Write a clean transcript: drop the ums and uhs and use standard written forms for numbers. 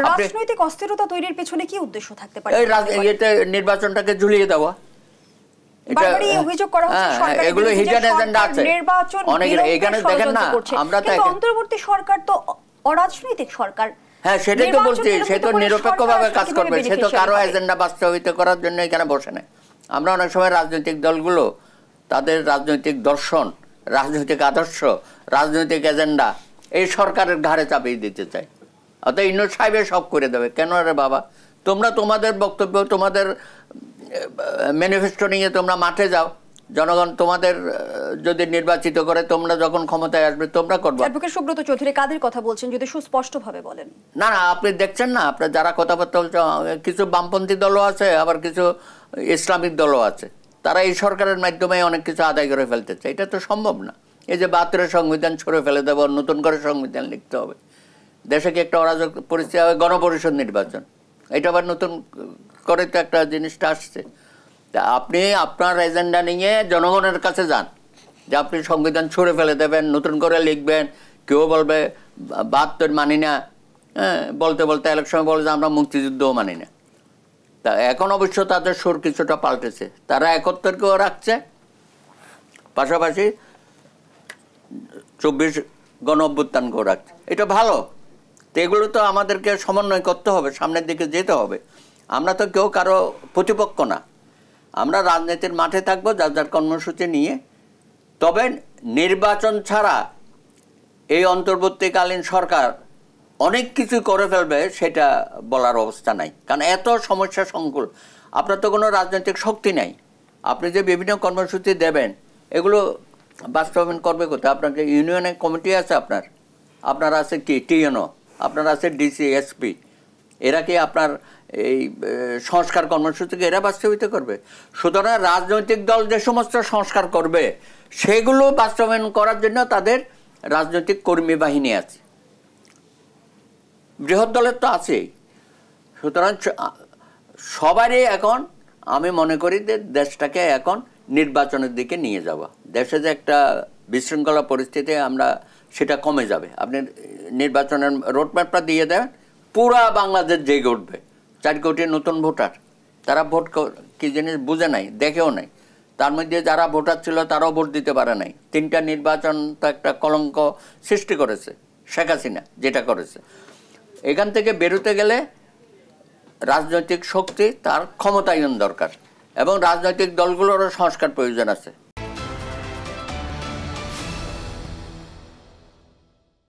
রাজনৈতিক অস্থিরতা তৈরির পেছনে কি উদ্দেশ্য থাকতে পারে? এটা নির্বাচনটাকে ঝুলিয়ে দেওয়া। বারবারই অভিযোগ করা হচ্ছে সরকারের এগুলো হিডেন এজেন্ডা আছে নির্বাচন অনেক। এখানে দেখেন না, আমরা তো অন্তর্বর্তী সরকার তো অরাজনৈতিক সরকার। হ্যাঁ, সেটাই তো বলছি, সে তো নিরপেক্ষভাবে কাজ করবে, সে তো কারো এজেন্ডা বাস্তবায়িত করার জন্য এখানে বসে নেয়। আমরা অনেক সময় রাজনৈতিক দলগুলো তাদের রাজনৈতিক দর্শন, রাজনৈতিক আদর্শ, রাজনৈতিক এজেন্ডা এই সরকারের ঘাড়ে চাপিয়ে দিতে চাই। অর্থাৎ ইউনূস সাহেব সব করে দেবে। কেন রে বাবা, তোমরা তোমাদের বক্তব্য, তোমাদের ম্যানিফেস্টো নিয়ে তোমরা মাঠে যাও, জনগণ তোমাদের যদি নির্বাচিত করে, তোমরা যখন ক্ষমতায় আসবে তোমরা করবে। অ্যাডভোকেট সুব্রত চৌধুরী কাদের কথা বলছেন যদি সুস্পষ্টভাবে বলেন? না না, আপনি দেখছেন না, আপনার যারা কথাবার্তা বলছে, কিছু বামপন্থী দলও আছে, আবার কিছু ইসলামিক দলও আছে। তারা এই সরকারের মাধ্যমে অনেক কিছু আদায় করে ফেলতেছে। এটা তো সম্ভব না। এই যে ৭২ সংবিধান ছুঁড়ে ফেলে দেবো, নতুন করে সংবিধান লিখতে হবে, দেশে কি একটা অরাজক পরিস্থিতি হবে, গণপরিষদ নির্বাচন, এটা আবার নতুন করে তো একটা জিনিসটা আসছে। তা আপনি আপনার এজেন্ডা নিয়ে জনগণের কাছে যান, যে আপনি সংবিধান ছুঁড়ে ফেলে দেবেন, নতুন করে লিখবেন। কেউ বলবে ৭২ মানি না, হ্যাঁ, বলতে বলতে ইলেকশন বলে যে আমরা মুক্তিযুদ্ধও মানি না। তা এখন অবশ্য তাদের সুর কিছুটা পাল্টেছে, তারা ৭১কেও রাখছে, পাশাপাশি ২৪ গণ অভ্যুত্থানকেও রাখছে। এটা ভালো। তো এগুলো তো আমাদেরকে সমন্বয় করতে হবে, সামনের দিকে যেতে হবে। আমরা তো কেউ কারো প্রতিপক্ষ না, আমরা রাজনীতির মাঠে থাকবো যার যার কর্মসূচি নিয়ে। তবে নির্বাচন ছাড়া এই অন্তর্বর্তীকালীন সরকার অনেক কিছু করে ফেলবে সেটা বলার অবস্থা নাই, কারণ এত সমস্যা সংকুল। আপনার তো কোনো রাজনৈতিক শক্তি নাই। আপনি যে বিভিন্ন কর্মসূচি দেবেন এগুলো বাস্তবায়ন করবে কোথায়? আপনাকে ইউনিয়নে কমিটি আছে, আপনার আছে কি টিএনও, আপনার আছে ডিসি, এসপি, এরা কি আপনার এই সংস্কার কর্মসূচিকে এরা বাস্তবায়িত করবে? সুতরাং রাজনৈতিক দল যে সমস্ত সংস্কার করবে সেগুলো বাস্তবায়ন করার জন্য তাদের রাজনৈতিক কর্মী বাহিনী আছে, বৃহৎ দলের তো আছেই। সুতরাং সবারই এখন আমি মনে করি যে দেশটাকে এখন নির্বাচনের দিকে নিয়ে যাওয়া। দেশে যে একটা বিশৃঙ্খলা পরিস্থিতি, আমরা সেটা কমে যাবে। আপনি নির্বাচনের রোডম্যাপটা দিয়ে দেন, পুরা বাংলাদেশ জেগে উঠবে। ৪ কোটি নতুন ভোটার, তারা ভোট কি জিনিস বুঝে নাই, দেখেও নাই। তার মধ্যে যারা ভোটার ছিল তারাও ভোট দিতে পারে নাই। 3টা নির্বাচন তো একটা কলঙ্ক সৃষ্টি করেছে শেখ হাসিনা, যেটা করেছে। এখান থেকে বেরোতে গেলে রাজনৈতিক শক্তি, তার ক্ষমতায়ন দরকার, এবং রাজনৈতিক দলগুলোরও সংস্কার প্রয়োজন আছে।